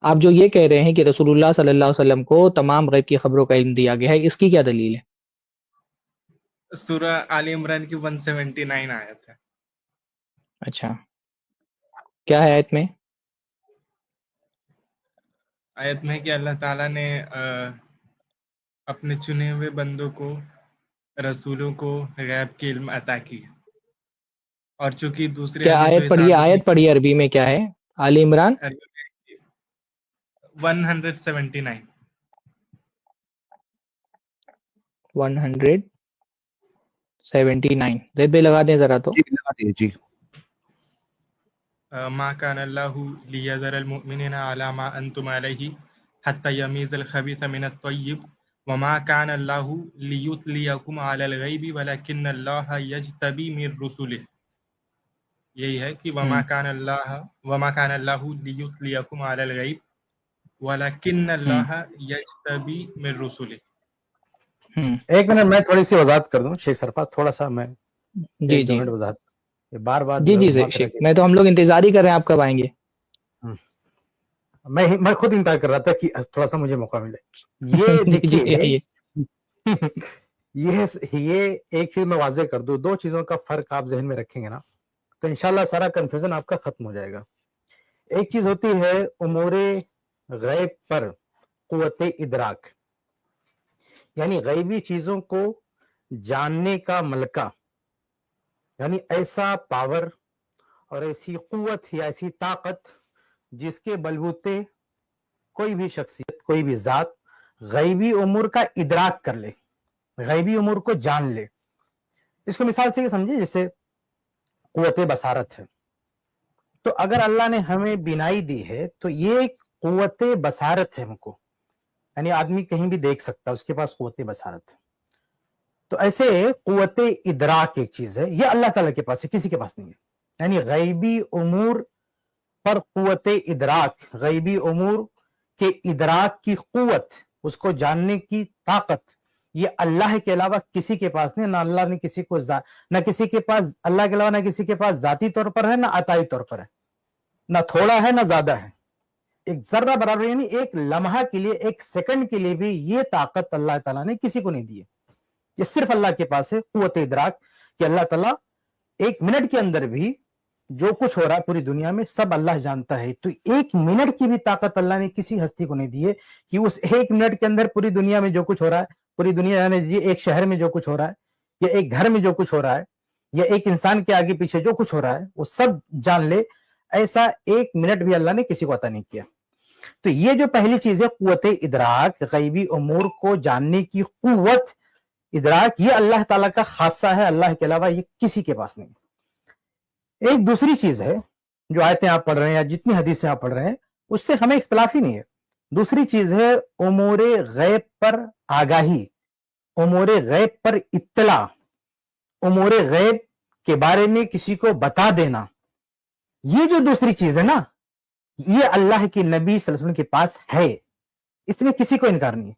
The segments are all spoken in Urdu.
آپ جو یہ کہہ رہے ہیں کہ رسول اللہ صلی اللہ علیہ وسلم کو تمام غیب کی خبروں کا علم دیا گیا ہے، اس کی کیا دلیل ہے؟ سورہ آل عمران کی 179 آیت ہے۔ اچھا، کیا ہے آیت میں؟ آیت میں کہ اللہ تعالیٰ نے اپنے چنے ہوئے بندوں کو، رسولوں کو غیب کے علم عطا کی، اور چونکہ دوسرے کیا حدیث آیت پڑھیے، میں آیت پڑھیے عربی میں کیا ہے؟ آل عمران 179 179 زید بھائی لگا دیں ذرا تو۔ جی لگا دیجیے جی۔ ما كان الله ليذر المؤمنين على ما انتم عليه حتى يميز الخبيث من الطيب وما كان الله ليطلعكم على الغيب ولكن الله يجتبي من رسله۔ یہی ہے کہ وما كان الله ليطلعكم على الغيب ولكن الله يجتبي من رسله۔ ایک منٹ میں تھوڑی سی وضاحت کر دوں شیخ سرفا، تھوڑا سا میں جی ایک دو جی منٹ وضاحت، بار بار جی جی میں تو ہم لوگ انتظار ہی کر رہے ہیں آپ کب آئیں گے۔ میں خود انتظار کر رہا تھا کہ تھوڑا سا مجھے موقع ملے۔ یہ دیکھیے یہ ایک چیز میں واضح کر دوں، دو چیزوں کا فرق آپ ذہن میں رکھیں گے نا تو انشاءاللہ سارا کنفیوژن آپ کا ختم ہو جائے گا۔ ایک چیز ہوتی ہے امور غیب پر قوت ادراک، یعنی غیبی چیزوں کو جاننے کا ملکہ، یعنی ایسا پاور اور ایسی قوت یا ایسی طاقت جس کے بلبوتے کوئی بھی شخصیت، کوئی بھی ذات غیبی امور کا ادراک کر لے، غیبی امور کو جان لے۔ اس کو مثال سے یہ سمجھے جیسے قوت بصارت ہے، تو اگر اللہ نے ہمیں بینائی دی ہے تو یہ ایک قوت بصارت ہے ہم کو، یعنی آدمی کہیں بھی دیکھ سکتا ہے، اس کے پاس قوت بصارت ہے۔ تو ایسے قوت ادراک ایک چیز ہے، یہ اللہ تعالیٰ کے پاس ہے، کسی کے پاس نہیں ہے۔ یعنی غیبی امور پر قوت ادراک، غیبی امور کے ادراک کی قوت، اس کو جاننے کی طاقت، یہ اللہ کے علاوہ کسی کے پاس نہیں۔ نہ اللہ نے کسی کو نہ کسی کے پاس، اللہ کے علاوہ نہ کسی کے پاس ذاتی طور پر ہے، نہ عطائی طور پر ہے، نہ تھوڑا ہے نہ زیادہ ہے، ایک ذرہ برابر، یعنی ایک لمحہ کے لیے، ایک سیکنڈ کے لیے بھی یہ طاقت اللہ تعالیٰ نے کسی کو نہیں دی ہے۔ یہ صرف اللہ کے پاس ہے قوت ادراک، کہ اللہ تعالیٰ ایک منٹ کے اندر بھی جو کچھ ہو رہا ہے پوری دنیا میں سب اللہ جانتا ہے۔ تو ایک منٹ کی بھی طاقت اللہ نے کسی ہستی کو نہیں دی ہے کہ اس ایک منٹ کے اندر پوری دنیا میں جو کچھ ہو رہا ہے، پوری دنیا یعنی ایک شہر میں جو کچھ ہو رہا ہے، یا ایک گھر میں جو کچھ ہو رہا ہے، یا ایک انسان کے آگے پیچھے جو کچھ ہو رہا ہے وہ سب جان لے، ایسا ایک منٹ بھی اللہ نے کسی کو عطا نہیں کیا۔ تو یہ جو پہلی چیز ہے قوت ادراک، غیبی امور کو جاننے کی قوت ادراک، یہ اللہ تعالیٰ کا خاصہ ہے، اللہ کے علاوہ یہ کسی کے پاس نہیں۔ ایک دوسری چیز ہے جو آیتیں آپ پڑھ رہے ہیں یا جتنی حدیثیں آپ پڑھ رہے ہیں اس سے ہمیں اختلاف ہی نہیں ہے۔ دوسری چیز ہے امور غیب پر آگاہی، امور غیب پر اطلاع، امور غیب کے بارے میں کسی کو بتا دینا۔ یہ جو دوسری چیز ہے نا، یہ اللہ کے نبی صلی اللہ علیہ وسلم کے پاس ہے، اس میں کسی کو انکار نہیں ہے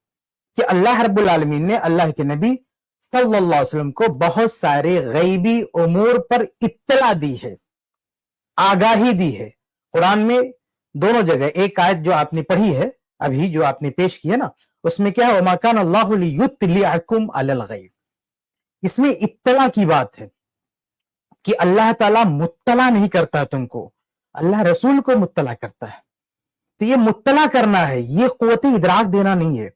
کہ اللہ رب العالمین نے اللہ کے نبی صلی اللہ علیہ وسلم کو بہت سارے غیبی امور پر اطلاع دی ہے، آگاہی دی ہے۔ قرآن میں دونوں جگہ، ایک آیت جو آپ نے پڑھی ہے ابھی، جو آپ نے پیش کی ہے نا، اس میں کیا ہے وَمَا كَانَ اللَّهُ لِيُطْلِعَكُمْ عَلَى الْغَيْبِ، اس میں اطلاع کی بات ہے کہ اللہ تعالیٰ مطلع نہیں کرتا تم کو، اللہ رسول کو مطلع کرتا ہے۔ تو یہ مطلع کرنا ہے، یہ قوت ادراک دینا نہیں ہے۔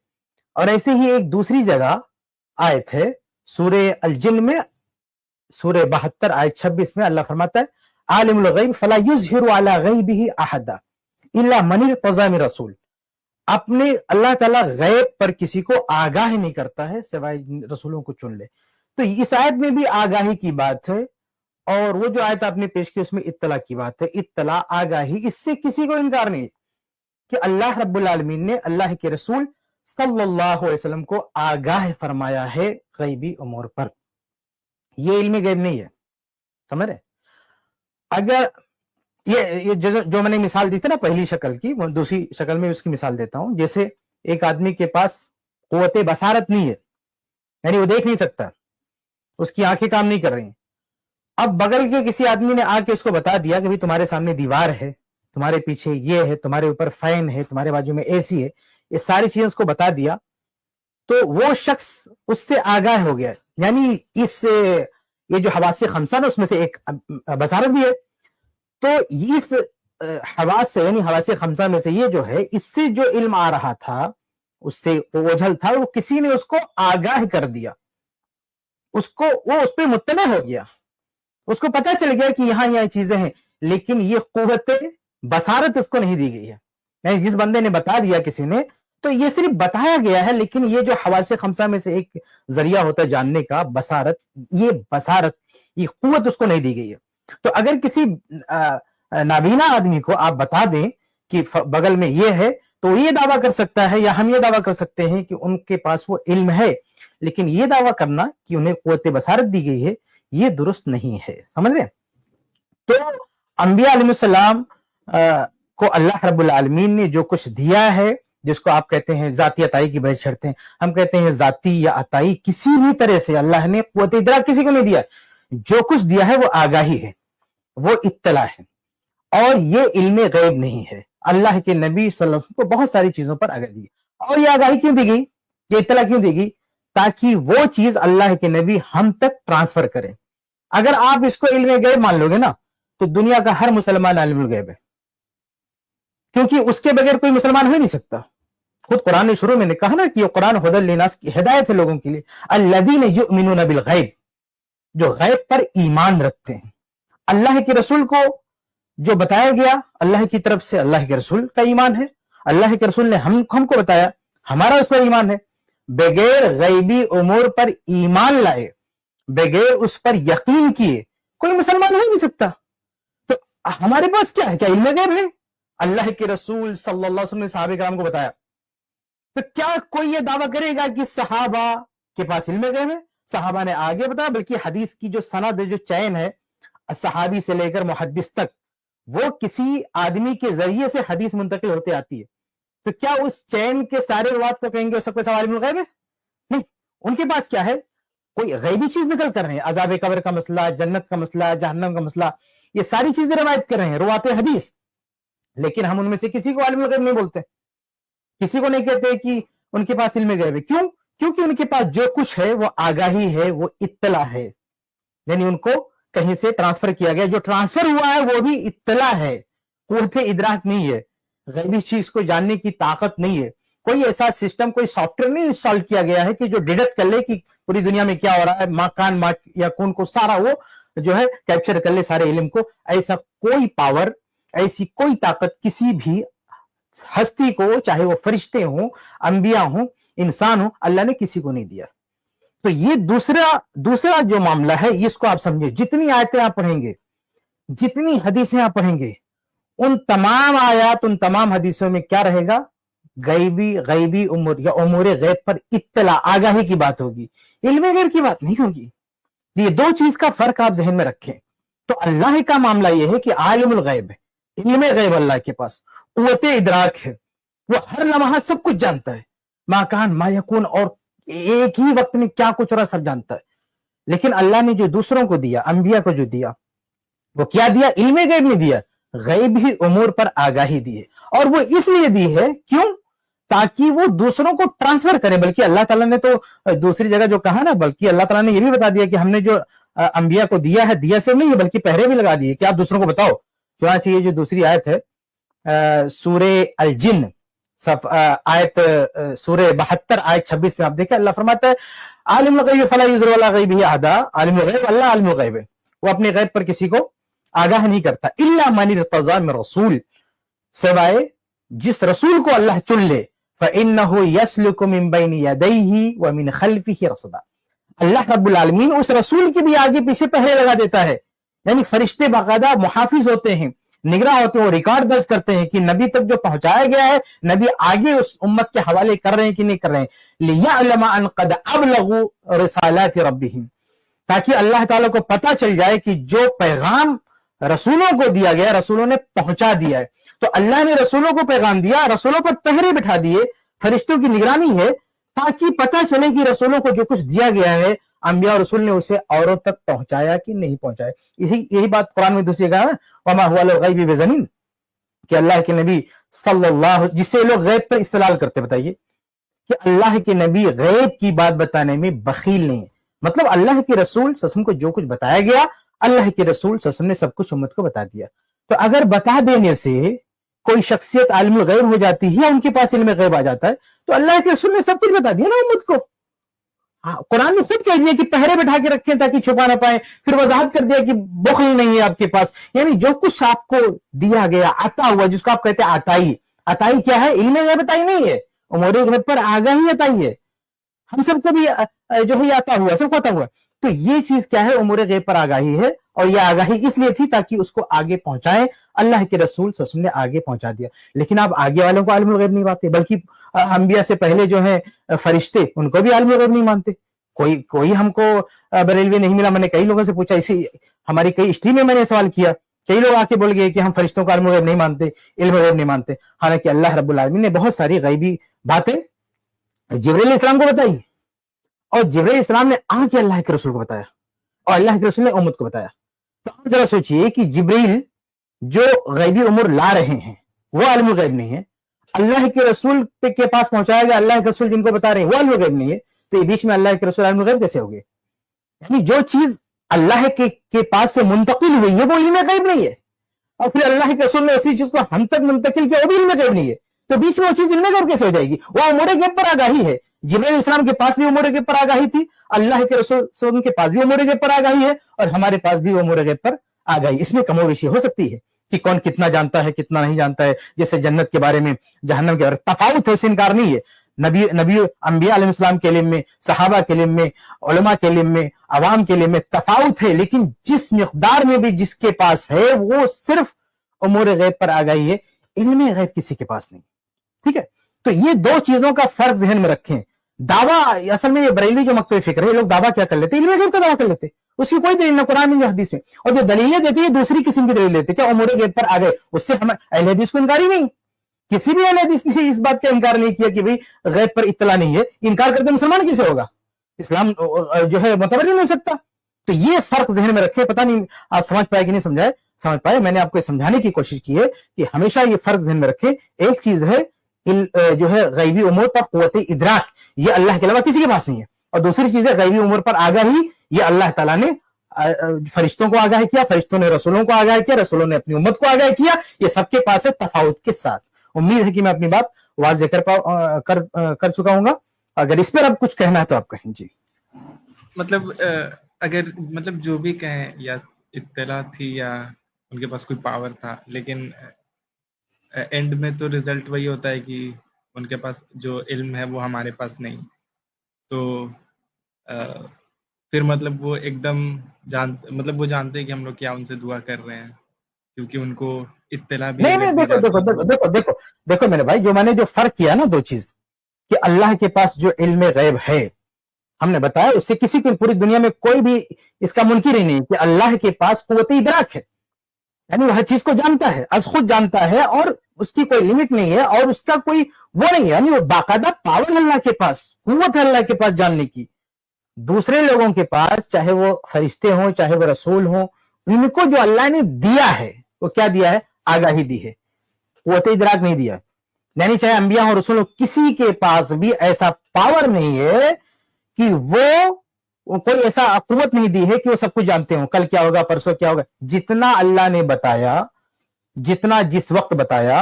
اور ایسے ہی ایک دوسری جگہ آیت ہے سورہ الجن میں، سورہ 72 آیت 26 میں اللہ فرماتا ہے عالم الغیب فلا یظہر علی غیبہ احدا الا من ارتضی من رسول، اپنے اللہ تعالیٰ غیب پر کسی کو آگاہ نہیں کرتا ہے سوائے رسولوں کو چن لے۔ تو اس آیت میں بھی آگاہی کی بات ہے، اور وہ جو آیت آپ نے پیش کی اس میں اطلاع کی بات ہے، اطلاع، آگاہی، اس سے کسی کو انکار نہیں کہ اللہ رب العالمین نے اللہ کے رسول صلی اللہ علیہ وسلم کو آگاہ فرمایا ہے غیبی امور پر۔ یہ علم غیب نہیں ہے، سمجھ رہے؟ اگر یہ جو میں نے مثال دی تھی نا پہلی شکل کی، دوسری شکل میں اس کی مثال دیتا ہوں۔ جیسے ایک آدمی کے پاس قوت بصارت نہیں ہے، یعنی وہ دیکھ نہیں سکتا، اس کی آنکھیں کام نہیں کر رہی ہیں۔ اب بغل کے کسی آدمی نے آ کے اس کو بتا دیا کہ بھی تمہارے سامنے دیوار ہے، تمہارے پیچھے یہ ہے، تمہارے اوپر فین ہے، تمہارے بازو میں اے سی ہے، یہ ساری چیزیں اس کو بتا دیا تو وہ شخص اس سے آگاہ ہو گیا. یعنی یہ جو حواس خمسہ نا اس میں سے ایک بصارت بھی ہے، تو اس حواس سے یعنی حواس خمسہ میں سے یہ جو ہے اس سے جو علم آ رہا تھا، اس سے اوجھل تھا، وہ کسی نے اس کو آگاہ کر دیا، وہ اس پہ مطلع ہو گیا، اس کو پتا چل گیا کہ یہاں یہ چیزیں ہیں، لیکن یہ قوت بصارت اس کو نہیں دی گئی ہے. یعنی جس بندے نے بتا دیا کسی نے تو یہ صرف بتایا گیا ہے، لیکن یہ جو حواس خمسہ میں سے ایک ذریعہ ہوتا ہے جاننے کا، بصارت، یہ قوت اس کو نہیں دی گئی ہے. تو اگر کسی نابینا آدمی کو آپ بتا دیں کہ بغل میں یہ ہے تو وہ یہ دعویٰ کر سکتا ہے، یا ہم یہ دعویٰ کر سکتے ہیں کہ ان کے پاس وہ علم ہے، لیکن یہ دعویٰ کرنا کہ انہیں قوت بصارت دی گئی ہے یہ درست نہیں ہے. سمجھ رہے ہیں؟ تو انبیاء علیہ السلام کو اللہ رب العالمین نے جو کچھ دیا ہے، جس کو آپ کہتے ہیں ذاتی عطائی کی بحث چھڑتے ہیں، ہم کہتے ہیں ذاتی یا عطائی، کسی بھی طرح سے اللہ نے قوت ادراک کسی کو نہیں دیا. جو کچھ دیا ہے وہ آگاہی ہے، وہ اطلاع ہے، اور یہ علم غیب نہیں ہے. اللہ کے نبی صلی اللہ علیہ وسلم کو بہت ساری چیزوں پر آگاہی دی. اور یہ آگاہی کیوں دی گئی، یہ اطلاع کیوں دی گئی؟ تاکہ وہ چیز اللہ کے نبی ہم تک ٹرانسفر کریں. اگر آپ اس کو علم غیب مان لو گے نا تو دنیا کا ہر مسلمان عالم الغیب ہے، کیونکہ اس کے بغیر کوئی مسلمان ہو ہی نہیں سکتا. خود قرآن نے شروع میں نے کہا نا کہ یہ قرآن ہدی للناس کی ہدایت ہے لوگوں کے لیے. الذین یؤمنون بالغیب، جو غیب پر ایمان رکھتے ہیں. اللہ کے رسول کو جو بتایا گیا اللہ کی طرف سے، اللہ کے رسول کا ایمان ہے. اللہ کے رسول نے ہم کو بتایا، ہمارا اس پر ایمان ہے. بغیر غیبی امور پر ایمان لائے، بغیر اس پر یقین کیے کوئی مسلمان ہو ہی نہیں سکتا. تو ہمارے پاس کیا ہے؟ کیا علم غیب ہے؟ اللہ کے رسول صلی اللہ علیہ وسلم نے صحابہ کرام کو بتایا. تو کیا کوئی یہ دعویٰ کرے گا کہ صحابہ کے پاس علم غیب ہے؟ صحابہ نے آگے بتایا، بلکہ حدیث کی جو سند ہے، جو چین ہے صحابی سے لے کر محدث تک، وہ کسی آدمی کے ذریعے سے حدیث منتقل ہوتے آتی ہے. تو کیا اس چین کے سارے روات کو کہیں گے سب کے سب عالم الغیب ہے؟ نہیں. ان کے پاس کیا ہے؟ کوئی غیبی چیز نکل کر رہے ہیں، عذاب قبر کا مسئلہ، جنت کا مسئلہ، جہنم کا مسئلہ، یہ ساری چیزیں روایت کر رہے ہیں روات حدیث. لیکن ہم ان میں سے کسی کو عالم الغیب نہیں بولتے، کسی کو نہیں کہتے کہ ان کے پاس علم غیب ہے. کیوں؟ کیونکہ ان کے پاس جو کچھ ہے وہ آگاہی ہے، وہ اطلاع ہے. یعنی ان کو کہیں سے ٹرانسفر کیا گیا، جو ٹرانسفر ہوا ہے وہ بھی اطلاع ہے، قوت ادراک نہیں ہے. غیبی چیز کو جاننے کی طاقت نہیں ہے. کوئی ایسا سسٹم، کوئی سافٹ ویئر نہیں انسٹال کیا گیا ہے کہ جو ڈیڈکٹ کر لے کہ پوری دنیا میں کیا ہو رہا ہے، ماں کان ماں یا کون کو سارا وہ جو ہے کیپچر کر لے سارے علم کو. ایسا کوئی پاور، ایسی کوئی طاقت کسی بھی ہستی کو، چاہے وہ فرشتے ہوں، انبیاء ہوں، انسان ہوں، اللہ نے کسی کو نہیں دیا. تو یہ دوسرا جو معاملہ ہے اس کو آپ سمجھے. جتنی آیتیں آپ پڑھیں گے، جتنی حدیثیں آپ پڑھیں گے، ان تمام آیات، ان تمام حدیثوں میں کیا رہے گا؟ غیبی امور یا امور غیب پر اطلاع، آگاہی کی بات ہوگی، علم غیب کی بات نہیں ہوگی. یہ دو چیز کا فرق آپ ذہن میں رکھیں. تو اللہ کا معاملہ یہ ہے کہ عالم الغیب ہے، علم غیب اللہ کے پاس، قوت ادراک ہے، وہ ہر لمحہ سب کچھ جانتا ہے، ما کان ما یکون، اور ایک ہی وقت میں کیا کچھ ہو رہا سب جانتا ہے. لیکن اللہ نے جو دوسروں کو دیا، انبیاء کو جو دیا، وہ کیا دیا؟ علم غیب نہیں دیا، غیبی امور پر آگاہی دی ہے. اور وہ اس لیے دی ہے، کیوں؟ تاکہ وہ دوسروں کو ٹرانسفر کریں. بلکہ اللہ تعالیٰ نے تو دوسری جگہ جو کہا نا، بلکہ اللہ تعالیٰ نے یہ بھی بتا دیا کہ ہم نے جو انبیاء کو دیا ہے، دیا سے نہیں ہے بلکہ پہرے بھی لگا دیے کہ آپ دوسروں کو بتاؤ. چنانچہ یہ جو دوسری آیت ہے سورہ الجن، آیت سورہ 72 آیت 26 میں آپ دیکھیں، اللہ فرماتا ہے عالم الغیب فلا یظہر علی غیبہ احدا. عالم الغیب، اللہ عالم الغیب ہے، وہ اپنے غیب پر کسی کو آگاہ نہیں کرتا. الا من ارتضی من رسول، سوائے جس رسول کو اللہ چن لے. فإنه يسلك من بين يديه ومن خلفه رصدا. اللہ رب العالمین اس رسول کی بھی آگے پیچھے پہرے لگا دیتا ہے. یعنی فرشتے باقاعدہ محافظ ہوتے ہیں، نگراں ہوتے ہیں، وہ ریکارڈ درج کرتے ہیں کہ نبی تک جو پہنچایا گیا ہے، نبی آگے اس امت کے حوالے کر رہے ہیں کہ نہیں کر رہے ہیں. لِيَعْلَمَ أَنْ قَدْ أَبْلَغُوا رِسَالَاتِ رَبِّهِمْ، تاکہ اللہ تعالیٰ کو پتہ چل جائے کہ جو پیغام رسولوں کو دیا گیا رسولوں نے پہنچا دیا ہے. تو اللہ نے رسولوں کو پیغام دیا، رسولوں پر پہرے بٹھا دیے، فرشتوں کی نگرانی ہے، تاکہ پتہ چلے کہ رسولوں کو جو کچھ دیا گیا ہے انبیاء اور رسول نے اسے اوروں تک پہنچایا کہ نہیں پہنچایا. یہی بات قرآن میں دوسری جگہ ہے، وَمَا هُوَ عَلَى الْغَيْبِ بِضَنِينٍ، کہ اللہ کے نبی صلی اللہ، جس سے لوگ غیب پر استدلال کرتے، بتائیے کہ اللہ کے نبی غیب کی بات بتانے میں بخیل نہیں ہے. مطلب اللہ کے رسول صلی اللہ علیہ وسلم کو جو کچھ بتایا گیا، اللہ کے رسول صلی اللہ علیہ وسلم نے سب کچھ امت کو بتا دیا. تو اگر بتا دینے سے کوئی شخصیت عالم الغیب ہو جاتی ہے، ان کے پاس علم غیب آ جاتا ہے، تو اللہ کے رسول نے سب کچھ بتا دیا نا امت کو. قرآن نے خود کہہ دیا کہ پہرے بٹھا کے رکھیں تاکہ چھپا نہ پائیں. پھر وضاحت کر دیا کہ بخل نہیں ہے آپ کے پاس. یعنی جو کچھ آپ کو دیا گیا، عطا ہوا، جس کو آپ کہتے ہیں عطائی. عطائی کیا ہے؟ علم غیب عطائی نہیں ہے، امور غیب پر آگاہی عطائی ہے. ہم سب کو بھی جو ہے عطا ہوا، سب کو عطا ہوا. تو یہ چیز کیا ہے؟ امور غیب پر آگاہی ہے. اور یہ آگاہی اس لیے تھی تاکہ اس کو آگے پہنچائیں. اللہ کے رسول صلی اللہ علیہ وسلم نے آگے پہنچا دیا. لیکن آپ آگے والوں کو عالم الغیب نہیں مانتے، بلکہ انبیاء سے پہلے جو ہیں فرشتے، ان کو بھی عالم الغیب نہیں مانتے. کوئی ہم کو بریلوی نہیں ملا. میں نے کئی لوگوں سے پوچھا، اسی ہماری کئی اسٹریم میں نے سوال کیا، کئی لوگ آ کے بول گئے کہ ہم فرشتوں کو عالم الغیب نہیں مانتے، علم غیب نہیں مانتے. حالانکہ اللہ رب العالمین نے بہت ساری غیبی باتیں جبرائیل علیہ السلام کو بتائی، اور جبرائیل علیہ السلام نے آ کے اللہ کے رسول کو بتایا، اور اللہ کے رسول نے امت کو بتایا. تو آپ ذرا سوچئے کہ جبرائیل جو غیبی امور لا رہے ہیں وہ عالم الغیب نہیں ہے، اللہ کے رسول کے پاس پہنچایا گیا، اللہ کے رسول جن کو بتا رہے ہیں وہ عالم الغیب نہیں ہے. تو یہ بیچ میں اللہ کے رسول عالم الغیب کیسے ہو گئے؟ یعنی جو چیز اللہ کے پاس سے منتقل ہوئی ہے وہ علم غیب نہیں ہے، اور پھر اللہ کے رسول نے اسی چیز کو ہم تک منتقل کیا، وہ بھی علم غیب نہیں ہے. تو بیچ میں وہ چیز علم غیب کیسے ہو جائے گی؟ وہ امور غیب پر آگاہی ہے. جبرائیل علیہ السلام کے پاس بھی امور غیب پر آگاہی تھی، اللہ کے رسول صلی اللہ علیہ وسلم کے پاس بھی امور غیب پر آگاہی ہے، اور ہمارے پاس بھی امور غیب پر آگاہی. اس میں کم و بیشی ہو سکتی ہے کہ کون کتنا جانتا ہے کتنا نہیں جانتا ہے. جیسے جنت کے بارے میں، جہنم کے بارے میں تفاوت ہے، اس سے انکار نہیں ہے. نبی انبیاء علیہ السلام کے علم میں، صحابہ کے علم میں، علماء کے علم میں، عوام کے علم میں تفاوت ہے، لیکن جس مقدار میں بھی جس کے پاس ہے وہ صرف امور غیب پر آگاہی ہے، علم غیب کسی کے پاس نہیں. ٹھیک ہے؟ تو یہ دو چیزوں کا فرق ذہن میں رکھیں. دعویٰ، اصل میں یہ بریلوی جو مکتب فکر ہے، یہ لوگ دعویٰ کیا کر لیتے؟ علم غیب کا دعویٰ کر لیتے، اس کی کوئی دلیل نہ قرآن میں نہ حدیث میں. اور جو دلیلیں دیتے ہیں دوسری قسم کی دلیل دیتے، کیا امور غیب پر آ گئے، اس سے ہم اہل حدیث کو انکار ہی نہیں. کسی بھی اہل حدیث نے اس بات کا انکار نہیں کیا کہ بھئی غیب پر اطلاع نہیں ہے. انکار کرتے مسلمان کیسے ہوگا؟ اسلام جو ہے معتبر نہیں ہو سکتا. تو یہ فرق ذہن میں رکھے. پتہ نہیں آپ سمجھ پائے کہ نہیں سمجھ پائے. میں نے آپ کو سمجھانے کی کوشش کی ہے کہ ہمیشہ یہ فرق ذہن میں رکھے. ایک چیز ہے جو ہے غیبی امور پر قوت ادراک، یہ اللہ کے علاوہ کسی کے پاس نہیں ہے. اور دوسری چیز ہے غیبی امور پر آگاہی، یہ اللہ تعالیٰ نے فرشتوں کو آگاہ کیا، فرشتوں نے رسولوں کو آگاہ کیا، رسولوں نے اپنی امت کو آگاہ کیا. یہ سب کے پاس ہے تفاوت کے ساتھ. امید ہے کہ میں اپنی بات واضح کر چکا ہوں گا. اگر اس پر اب کچھ کہنا ہے تو آپ کہیں. جی مطلب اگر جو بھی کہیں، یا اطلاع تھی یا ان کے پاس کوئی پاور تھا، لیکن اینڈ میں تو رزلٹ وہی ہوتا ہے کہ ان کے پاس جو علم ہے وہ ہمارے پاس نہیں. تو پھر وہ ایک دم وہ جانتے ہیں کہ ہم لوگ کیا ان سے دعا کر رہے ہیں، کیونکہ ان کو اطلاع بھی نہیں. دیکھو میرے بھائی، جو میں نے فرق کیا نا دو چیز، کہ اللہ کے پاس جو علم غیب ہے ہم نے بتایا، اس سے کسی کی پوری دنیا میں کوئی بھی اس کا منکر ہی نہیں کہ اللہ کے پاس قوت ادراک ہے. یعنی وہ ہر چیز کو جانتا ہے، از خود جانتا ہے، اور اس کی کوئی لمٹ نہیں ہے، اور اس کا کوئی وہ نہیں ہے. یعنی وہ باقاعدہ پاور اللہ کے پاس، قوت ہے اللہ کے پاس جاننے کی. دوسرے لوگوں کے پاس، چاہے وہ فرشتے ہوں چاہے وہ رسول ہوں، ان کو جو اللہ نے دیا ہے وہ کیا دیا ہے؟ آگاہی دی ہے، قوت ادراک نہیں دیا. یعنی چاہے انبیاء ہوں رسول ہوں، کسی کے پاس بھی ایسا پاور نہیں ہے کہ وہ کوئی ایسا قوت نہیں دی ہے کہ وہ سب کچھ جانتے ہوں، کل کیا ہوگا، پرسوں کیا ہوگا. جتنا اللہ نے بتایا، جتنا جس وقت بتایا،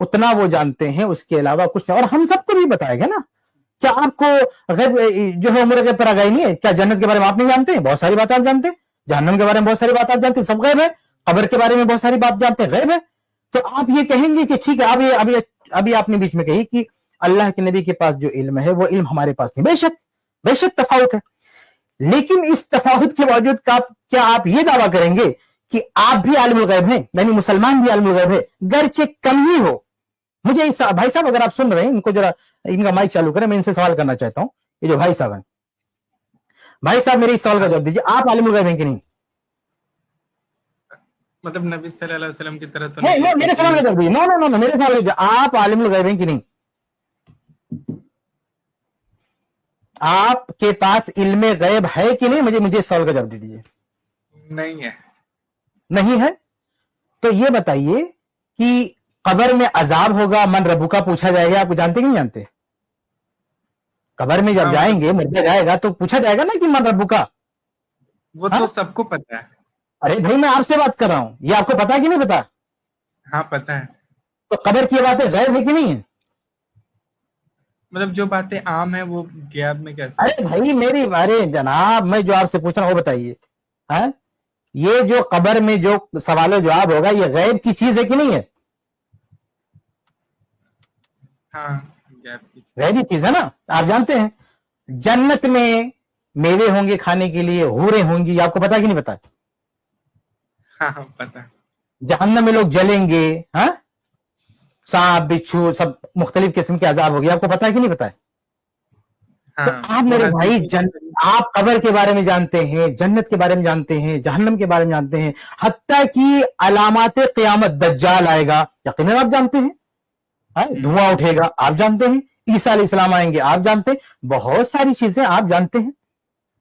اتنا وہ جانتے ہیں، اس کے علاوہ کچھ نہیں. اور ہم سب کو بھی بتایا گیا نا. کیا آپ کو غیب جو ہے امور غیب پر آگاہی نہیں ہے؟ کیا جنت کے بارے میں آپ نہیں جانتے؟ بہت ساری بات آپ جانتے ہیں. جہنم کے بارے میں بہت ساری بات آپ جانتے ہیں، سب غیب ہے. قبر کے بارے میں بہت ساری بات جانتے ہیں، غیب ہے. تو آپ یہ کہیں گے کہ ٹھیک ہے، ابھی آپ نے بیچ میں کہی کہ اللہ کے نبی کے پاس جو علم ہے وہ علم ہمارے پاس نہیں. بے شک تفاوت ہے، لیکن اس تفاوت کے باوجود کیا آپ یہ دعویٰ کریں گے کہ آپ بھی عالم الغیب ہیں؟ یعنی مسلمان بھی عالم الغیب ہے، گرچہ کم ہی ہو. مجھے بھائی صاحب اگر آپ سن رہے ہیں، ان کو ذرا ان کا مائک چالو کریں، میں ان سے سوال کرنا چاہتا ہوں. یہ جو بھائی صاحب ہیں، بھائی صاحب میرے اس سوال کا جواب دیجیے، آپ عالم الغیب ہیں کہ نہیں؟ نبی صلی اللہ علیہ وسلم کی طرح تو نہیں. میرے سوال کا جواب دیجیے. نو میرے سوال کا جواب، آپ عالم الغیب ہیں کہ نہیں؟ آپ کے پاس علم غیب ہے کہ نہیں؟ مجھے اس سوال کا جواب دیجیے. نہیں ہے. نہیں ہے. تو یہ بتائیے کہ قبر میں عذاب ہوگا, من ربکا پوچھا جائے گا, آپ کو جانتے کہ نہیں جانتے؟ قبر میں جب ہاں جائیں گے, مردہ جائے گا تو پوچھا جائے گا نا کہ من ربکا. وہ ہاں تو سب کو پتا ہے. ارے بھائی میں آپ سے بات کر رہا ہوں, یہ آپ کو پتا کہ نہیں پتا؟ ہاں پتا ہے. تو قبر کی باتیں غیب ہے کہ نہیں ہے؟ مطلب جو باتیں عام ہیں وہ غیب میں کیسے؟ ارے بھائی میری, ارے جناب میں جو آپ سے پوچھ رہا ہوں وہ بتائیے. ہاں یہ جو قبر میں جو سوال و جواب ہوگا یہ غیب کی چیز ہے کہ نہیں ہے؟ ہاں غیب کی چیز. غیبی چیز ہے نا. آپ جانتے ہیں جنت میں میوے ہوں گے کھانے کے لیے, حوریں ہوں گی, آپ کو پتا کہ نہیں پتا؟ ہاں پتا. جہنم میں لوگ جلیں گے, ہاں سانپ بچھو سب مختلف قسم کے عذاب ہوگی, آپ کو پتا ہے کہ نہیں پتا ہے؟ تو ہاں آپ وہ میرے بھائی حدیث میں آپ قبر کے بارے میں جانتے ہیں, جنت کے بارے میں جانتے ہیں, جہنم کے بارے میں جانتے ہیں, حتیٰ کہ علامات قیامت دجال آئے گا یقیناً آپ جانتے ہیں, دھواں اٹھے گا آپ جانتے ہیں, عیسیٰ علیہ السلام آئیں گے آپ جانتے ہیں, بہت ساری چیزیں آپ جانتے ہیں.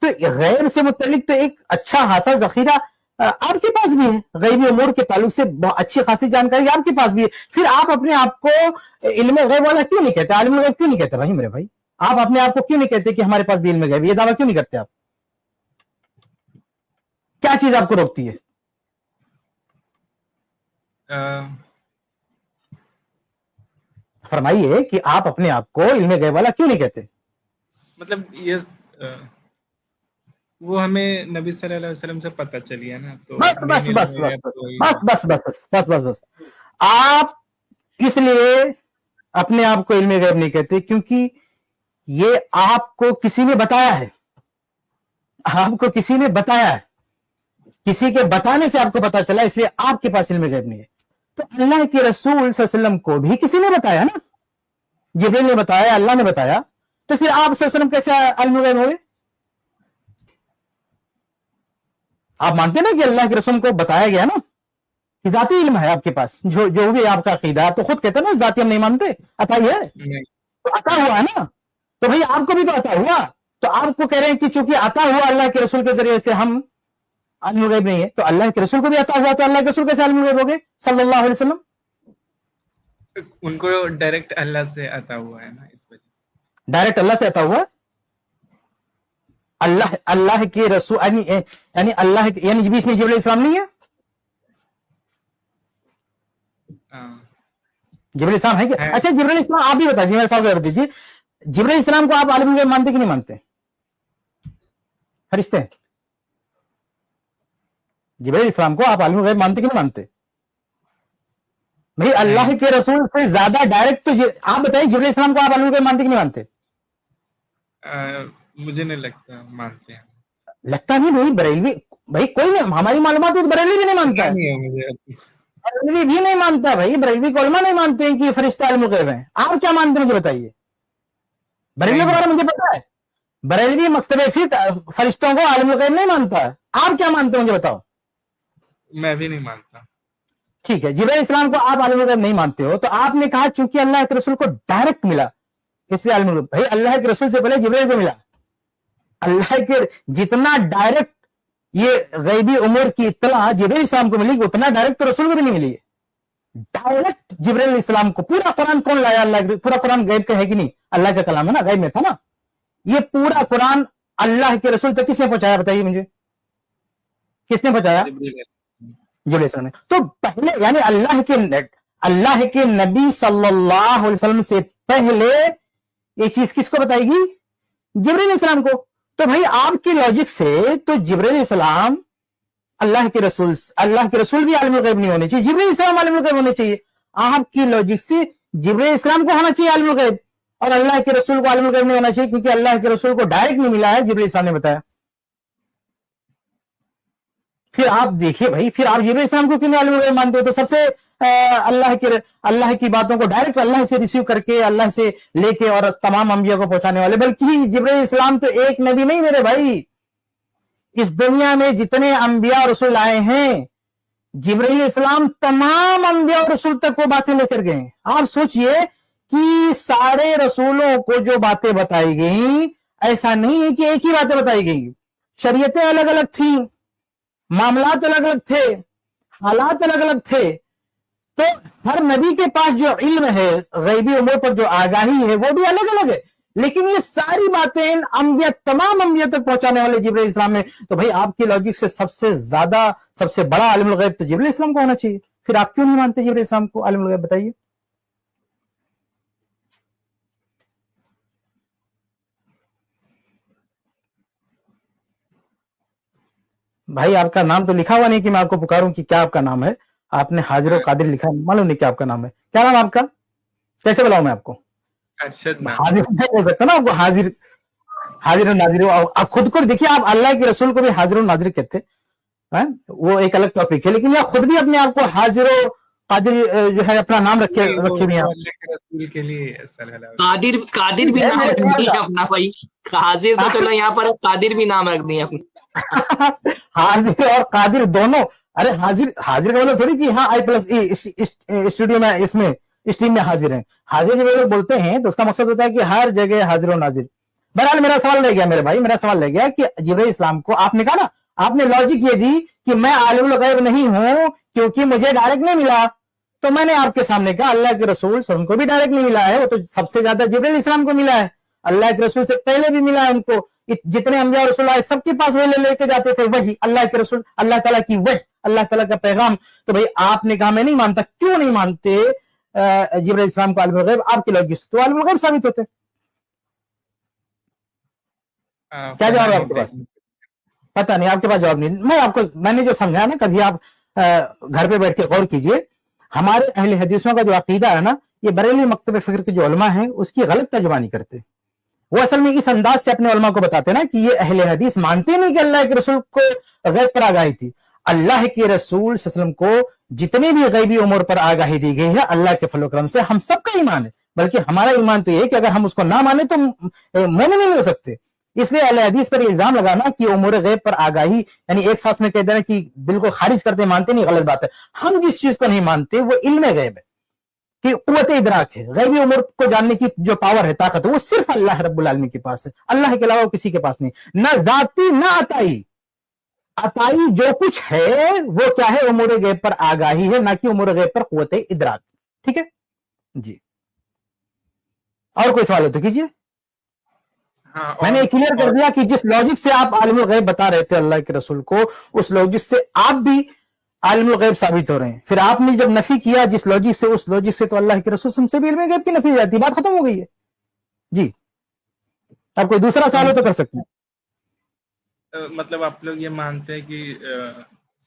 تو غیب سے متعلق تو ایک اچھا خاصا ذخیرہ آپ کے پاس بھی ہے, غیبی امور کے تعلق سے بہت اچھی خاصی جانکاری آپ کے پاس بھی ہے. پھر آپ اپنے آپ کو علم غیب والا کیوں نہیں کہتے, عالم غیب کیوں نہیں کہتے بھائی میرے بھائی؟ آپ اپنے آپ کو کیوں نہیں کہتے کہ ہمارے پاس بھی علم غیب, یہ دعویٰ کیوں نہیں کرتے آپ؟ کیا چیز آپ کو روکتی ہے؟ فرمائیے کہ آپ اپنے آپ کو علم غیب والا کیوں نہیں کہتے؟ مطلب یہ وہ ہمیں نبی صلی اللہ علیہ وسلم سے پتہ چلی ہے نا, تو بس مین بس علم بس غیب بس تو وہی بس ہے. بس بس بس بس بس آپ اس لیے اپنے آپ کو علم غیب نہیں کہتے کیونکہ یہ آپ کو کسی نے بتایا ہے, آپ کو کسی نے بتایا ہے, کسی کے بتانے سے آپ کو پتا چلا, اس لیے آپ کے پاس علم غیب نہیں ہے. تو اللہ کے رسول صلی اللہ علیہ وسلم کو بھی کسی نے بتایا نا, جبریل نے بتایا, اللہ نے بتایا, تو پھر آپ صلی اللہ علیہ وسلم کیسے علم غیب ہوئے؟ آپ مانتے نا کہ اللہ کے رسول کو بتایا گیا نا کہ ذاتی علم ہے آپ کے پاس, جو بھی آپ کا عقیدہ ہے, آپ تو خود کہتے ہیں نا ذاتی ہم نہیں مانتے, عطا ہی ہے, نہیں. تو عطا ہوا ہے نا, تو بھائی آپ کو بھی تو عطا ہوا, تو آپ کو کہہ رہے ہیں کہ چونکہ عطا ہوا اللہ کے رسول کے ذریعے سے ہم علم غیب نہیں ہے, تو اللہ کے رسول کو بھی عطا ہوا, تو اللہ کے رسول کیسے علم غیب ہو گئے صلی اللہ علیہ وسلم؟ ان کو ڈائریکٹ اللہ سے عطا ہوا ہے نا, اس وجہ سے. ڈائریکٹ اللہ سے عطا ہوا, اللہ کے رسول یعنی اللہ یعنی بیچ میں جبریل السلام نہیں ہے؟ جبریل السلام ہے کہ, اچھا جبریل السلام آپ بھی بتائیے, میرے سوال کر دیجیے, جبریل السلام کو آپ عالم غیب مانتے کہ نہیں مانتے؟ فرشتے ہیں, جبریل السلام کو آپ عالم غیب مانتے کہ نہیں مانتے؟ بھائی اللہ کے رسول سے زیادہ ڈائریکٹ تو آپ بتائیے جبریل السلام کو آپ عالم غیب مانتے کہ نہیں مانتے؟ مجھے نہیں لگتا مانتے ہیں. لگتا نہیں بھائی, بریلوی بھائی کوئی نہیں, ہماری معلومات تو بریلوی بھی نہیں مانتا ہے, نہیں ہے مجھے. بریلوی بھی نہیں مانتا بھائی, بریلوی کو علماء نہیں مانتے ہیں کہ فرشتہ عالم غیب ہیں. آپ کیا مانتے ہیں مجھے بتائیے, بریلوی کے بارے میں مجھے پتا ہے, بریلوی مکتب فقہ فرشتوں کو عالم غیب نہیں مانتا ہے. آپ کیا مانتے ہیں مجھے بتاؤ؟ میں بھی نہیں مانتا. ٹھیک ہے, جبریل السلام کو آپ عالم غیب نہیں مانتے ہو, تو آپ نے کہا چونکہ اللہ کے رسول کو ڈائریکٹ ملا اس لیے عالم غیب. بھائی اللہ کے رسول سے پہلے جبریل سے ملا, اللہ کے جتنا ڈائریکٹ یہ غیبی امور کی اطلاع جبریل السلام کو ملی, اتنا ڈائریکٹ تو رسول کو بھی نہیں ملی ہے. ڈائریکٹ جبریل السلام کو پورا قرآن کون لایا؟ اللہ, پورا قرآن غیب کا ہے کہ نہیں؟ اللہ کا کلام ہے نا, غیب میں تھا نا. یہ پورا قرآن اللہ کے رسول تک کس نے پہنچایا بتائیے مجھے, کس نے پہنچایا؟ جبریل السلام نے. تو پہلے یعنی اللہ کے نبی صلی اللہ علیہ وسلم سے پہلے یہ چیز کس کو بتائے گی؟ جبریل السلام کو. تو بھائی آپ کی لاجک سے تو جبریل السلام اللہ کے رسول بھی عالم الغیب نہیں ہونے چاہیے, جبریل السلام عالم الغیب ہونے چاہیے. آپ کی لاجک سے جبریل السلام کو ہونا چاہیے عالم الغیب, اور اللہ کے رسول کو عالم الغیب نہیں ہونا چاہیے, کیونکہ اللہ کے رسول کو ڈائریکٹ نہیں ملا ہے, جبریل السلام نے بتایا. پھر آپ دیکھیے بھائی, پھر آپ جبریل السلام کو کیوں عالم الغیب مانتے ہو؟ تو سب سے اللہ کی باتوں کو ڈائریکٹ اللہ سے ریسیو کر کے, اللہ سے لے کے اور تمام انبیاء کو پہنچانے والے, بلکہ جبریل السلام تو ایک نبی نہیں میرے بھائی, اس دنیا میں جتنے انبیاء اور رسول آئے ہیں جبریل السلام تمام انبیاء اور رسول تک وہ باتیں لے کر گئے. آپ سوچئے کہ سارے رسولوں کو جو باتیں بتائی گئیں, ایسا نہیں ہے کہ ایک ہی باتیں بتائی گئیں, شریعتیں الگ الگ تھیں, معاملات الگ الگ تھے, حالات الگ الگ تھے. تو ہر نبی کے پاس جو علم ہے غیبی امور پر جو آگاہی ہے وہ بھی الگ الگ ہے، لیکن یہ ساری باتیں انبیاء تمام انبیاء تک پہنچانے والے جبرائیل السلام میں، تو بھائی آپ کی لاجک سے سب سے زیادہ سب سے بڑا عالم الغیب تو جبرائیل السلام کو ہونا چاہیے، پھر آپ کیوں نہیں مانتے جبرائیل السلام کو عالم الغیب؟ بتائیے۔ بھائی آپ کا نام تو لکھا ہوا نہیں کہ میں آپ کو پکاروں کہ کیا آپ کا نام ہے، آپ نے حاضر و قادر لکھا ہے، معلوم نہیں کیا آپ کا نام ہے، کیا نام ہے آپ کا؟ کیسے بلاؤں میں آپ کو؟ ارشد نام حاضر نہیں ہو سکتا نا آپ کو، حاضر و ناظر آپ خود کو دیکھیے، آپ اللہ کے رسول کو بھی حاضر و ناظر کہتے ہیں، وہ ایک الگ ٹاپک ہے، لیکن یہ خود بھی اپنے آپ کو حاضر و قادر جو ہے اپنا نام رکھے ہوئے ہیں۔ اللہ کے رسول کے لیے صلی اللہ علیہ وسلم قادر بھی نام رکھ دیا اپنا بھائی، حاضر تو چلو یہاں پر قادر بھی نام رکھ دیا اپنا۔ حاضر اور قادر دونوں، ارے حاضر کا مطلب تھوڑی کہ ہاں آئی پلس اسٹوڈیو میں اس میں اس ٹیم میں حاضر ہیں، حاضر جب لوگ بولتے ہیں تو اس کا مقصد ہوتا ہے کہ ہر جگہ حاضر و ناظر۔ بہرحال میرا سوال رہ گیا میرے بھائی، میرا سوال رہ گیا کہ جبرائیل اسلام کو آپ نے کہا نا، آپ نے لاجک یہ دی کہ میں عالم الغیب نہیں ہوں کیونکہ مجھے ڈائریکٹ نہیں ملا، تو میں نے آپ کے سامنے کہا اللہ کے رسول صلی اللہ علیہ وسلم کو بھی ڈائریکٹ نہیں ملا ہے، وہ تو سب سے زیادہ جبرائیل اسلام کو ملا ہے، اللہ کے رسول سے پہلے بھی ملا ہے ان کو، جتنے انبیاء اور رسول آئے سب کے پاس وہی لے کے جاتے تھے، وہی اللہ کے رسول، اللہ تعالیٰ کی وحی، اللہ تعالیٰ کا پیغام۔ تو بھائی آپ نے کہا میں نہیں مانتا، کیوں نہیں مانتے جبرائیل اسلام کو عالم الغیب؟ آپ کے لوگ تو عالم الغیب ثابت ہوتے، کیا جواب ہے آپ کے پاس؟ پتہ نہیں، آپ کے پاس جواب نہیں۔ میں نے جو سمجھا نا، کبھی آپ گھر پہ بیٹھ کے غور کیجئے، ہمارے اہل حدیثوں کا جو عقیدہ ہے نا، یہ بریلوی مکتب فکر کے جو علماء ہیں اس کی غلط ترجمانی کرتے، وہ اصل میں اس انداز سے اپنے علماء کو بتاتے نا کہ یہ اہل حدیث مانتے نہیں کہ اللہ کے رسول کو غیب پر آگاہی تھی۔ اللہ کے رسول صلی اللہ علیہ وسلم کو جتنے بھی غیبی امور پر آگاہی دی گئی ہے اللہ کے فضل و کرم سے ہم سب کا ایمان ہے، بلکہ ہمارا ایمان تو یہ ہے کہ اگر ہم اس کو نہ مانیں تو مومن نہیں ہو سکتے۔ اس لیے اہل حدیث پر الزام لگانا کہ امور غیب پر آگاہی یعنی ایک ساتھ میں کہہ دینا کہ بالکل خارج کرتے مانتے نہیں، غلط بات ہے۔ ہم جس چیز کو نہیں مانتے وہ علم غیب ہے، کہ قوت ادراک ہے، غیبی امور کو جاننے کی جو پاور ہے، طاقت ہے، وہ صرف اللہ رب العالمین کے پاس ہے، اللہ کے علاوہ کسی کے پاس نہیں، نہ ذاتی نہ عطائی۔ عطائی جو کچھ ہے وہ کیا ہے؟ امور غیب پر آگاہی ہے، نہ کہ امور غیب پر قوت ادراک۔ ٹھیک ہے جی، اور کوئی سوال ہو تو کیجیے۔ میں نے کلیئر کر دیا کہ جس لاجک سے آپ عالم الغیب بتا رہے تھے اللہ کے رسول کو، اس لاجک سے آپ بھی عالم الغیب ثابت ہو رہے ہیں۔ پھر آپ نے جب نفی کیا جس لاجک سے، اس لاجک سے تو اللہ کے رسول سے بھی علم غیب کی نفی ہو جاتی، بات ختم ہو گئی ہے جی۔ اب کوئی دوسرا سوال ہو تو کر سکتے ہیں۔ مطلب آپ لوگ یہ مانتے ہیں کہ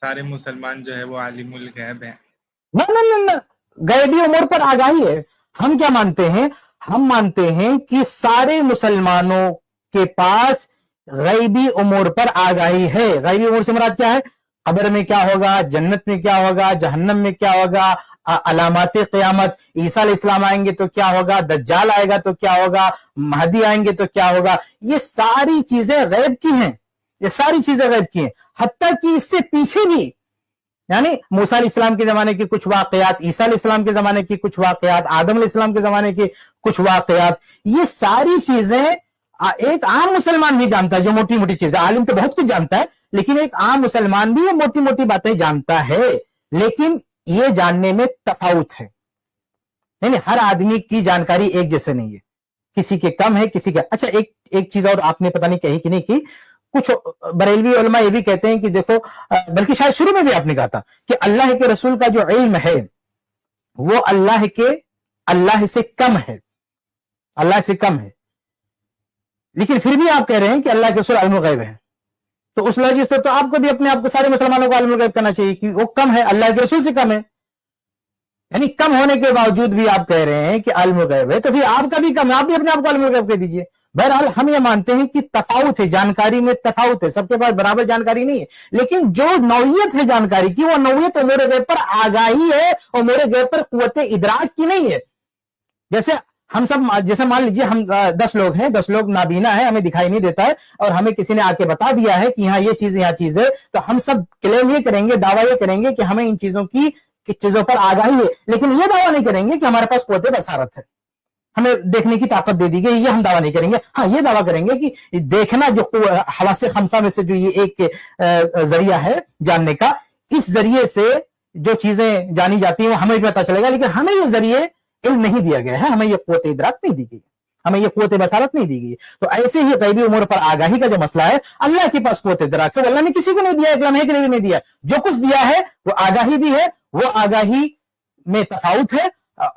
سارے مسلمان جو ہے وہ عالم الغیب ہیں؟ نہ، غیبی امور پر آگاہی ہے۔ ہم کیا مانتے ہیں؟ ہم مانتے ہیں کہ سارے مسلمانوں کے پاس غیبی امور پر آگاہی ہے۔ غیبی امور سے مراد کیا ہے؟ قبر میں کیا ہوگا، جنت میں کیا ہوگا، جہنم میں کیا ہوگا، علامات قیامت، عیسیٰ علیہ السلام آئیں گے تو کیا ہوگا، دجال آئے گا تو کیا ہوگا، مہدی آئیں گے تو کیا ہوگا، یہ ساری چیزیں غیب کی ہیں، یہ ساری چیزیں غیب کی ہیں۔ حتیٰ کہ اس سے پیچھے بھی، یعنی موسیٰ علیہ السلام کے زمانے کے کچھ واقعات، عیسیٰ علیہ السلام کے زمانے کے کچھ واقعات، آدم علیہ السلام کے زمانے کے کچھ واقعات، یہ ساری چیزیں ایک عام مسلمان بھی جانتا ہے، جو موٹی موٹی چیزیں، عالم تو بہت کچھ جانتا ہے لیکن ایک عام مسلمان بھی یہ موٹی موٹی باتیں جانتا ہے، لیکن یہ جاننے میں تفاوت ہے، یعنی ہر آدمی کی جانکاری ایک جیسے نہیں ہے، کسی کے کم ہے کسی کے۔ اچھا ایک چیز اور آپ نے پتہ نہیں کہی کہ نہیں کی، کچھ بریلوی علماء یہ بھی کہتے ہیں کہ دیکھو، بلکہ شاید شروع میں بھی آپ نے کہا تھا کہ اللہ کے رسول کا جو علم ہے وہ اللہ سے کم ہے، اللہ سے کم ہے، لیکن پھر بھی آپ کہہ رہے ہیں کہ اللہ کے رسول عالم الغیب ہے، تو اس وجہ سے تو آپ کو بھی اپنے آپ کو، سارے مسلمانوں کو عالم الغیب کرنا چاہیے کہ وہ کم ہے، اللہ کے رسول سے کم ہے، یعنی کم ہونے کے باوجود بھی آپ کہہ رہے ہیں کہ عالم الغیب ہے، تو پھر آپ کا بھی کم ہے، آپ بھی اپنے آپ کو عالم الغیب کہہ دیجئے۔ بہرحال ہم یہ مانتے ہیں کہ تفاوت ہے، جانکاری میں تفاوت ہے، سب کے پاس برابر جانکاری نہیں ہے، لیکن جو نوعیت ہے جانکاری کی، وہ نوعیت امور غیب پر آگاہی ہے، امور غیب پر قوت ادراک کی نہیں ہے۔ جیسے ہم سب، جیسے مان لیجئے ہم 10 لوگ ہیں، 10 لوگ نابینا ہیں، ہمیں دکھائی نہیں دیتا ہے، اور ہمیں کسی نے آ کے بتا دیا ہے کہ یہاں یہ چیز یہاں چیز ہے، تو ہم سب کلیم یہ کریں گے، دعویٰ یہ کریں گے کہ ہمیں ان چیزوں پر آگاہی ہے، لیکن یہ دعویٰ نہیں کریں گے کہ ہمارے پاس قوت بصارت ہے، ہمیں دیکھنے کی طاقت دے دی گئی، یہ ہم دعویٰ نہیں کریں گے۔ ہاں یہ دعویٰ کریں گے کہ دیکھنا جو حواس خمسہ میں سے جو یہ ایک ذریعہ ہے جاننے کا، اس ذریعے سے جو چیزیں جانی جاتی ہیں وہ ہمیں بھی پتا چلے گا، لیکن ہمیں یہ ذریعے علم نہیں دیا گیا ہے، ہمیں یہ قوت ادراک نہیں دی گئی، ہمیں یہ قوت بصارت نہیں دی گئی. تو ایسے ہی غیبی امور پر آگاہی کا جو مسئلہ ہے، اللہ کے پاس قوت ادراک ہے، اللہ نے کسی کو نہیں دیا، ایک لمحے کے لیے بھی نہیں دیا. جو کچھ دیا ہے وہ آگاہی دی ہے، وہ آگاہی میں تفاوت ہے،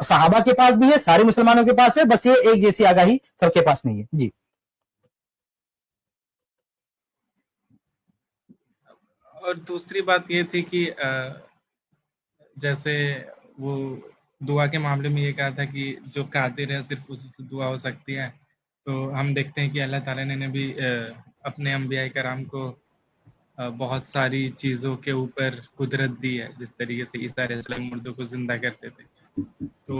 صحابہ کے پاس بھی ہے، سارے مسلمانوں کے پاس ہے، بس یہ ایک جیسی آگاہی سب کے پاس نہیں ہے. جی اور دوسری بات یہ تھی کہ جیسے وہ دعا کے معاملے میں یہ کہا تھا کہ جو قادر ہے صرف اسی سے دعا ہو سکتی ہے، تو ہم دیکھتے ہیں کہ اللہ تعالیٰ نے بھی اپنے انبیاء کرام کو بہت ساری چیزوں کے اوپر قدرت دی ہے، جس طریقے سے عیسیٰ علیہ السلام مردوں کو زندہ کرتے تھے، تو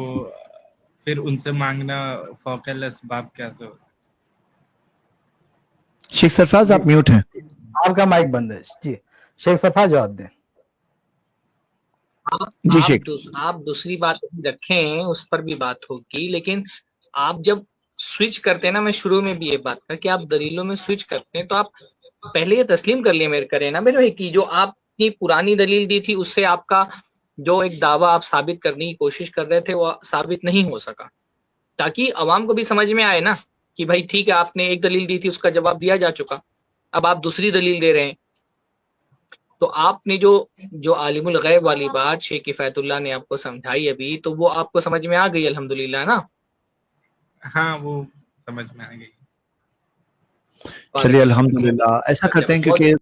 پھر ان سے مانگنا فوق الاسباب کیسے ہو سکتا؟ شیخ سرفراز آپ میوٹ ہیں. آپ کا مائک بند ہے. جی شیخ صفا جواب دیں. جی شیخ. آپ دوسری بات رکھیں، اس پر بھی بات ہوگی، لیکن آپ جب سوئچ کرتے ہیں نا، میں شروع میں بھی یہ بات کر کہ آپ دلیلوں میں سوئچ کرتے ہیں تو آپ پہلے یہ تسلیم کر لیے میرے کرے نا میرے بھائی کی جو آپ کی پرانی دلیل دی تھی اس سے آپ کا جو ایک دعویٰ آپ ثابت کرنے کی کوشش کر رہے تھے وہ ثابت نہیں ہو سکا، تاکہ عوام کو بھی سمجھ میں آئے نا کہ بھائی ٹھیک ہے آپ نے ایک دلیل دی تھی اس کا جواب دیا جا چکا، اب آپ دوسری دلیل دے رہے ہیں. تو آپ نے جو عالم الغیب والی بات شیخ کفایت اللہ نے آپ کو سمجھائی ابھی، تو وہ آپ کو سمجھ میں آ گئی الحمدللہ نا؟ ہاں وہ سمجھ میں آ گئی. چلیے الحمدللہ. ایسا کرتے ہیں کیونکہ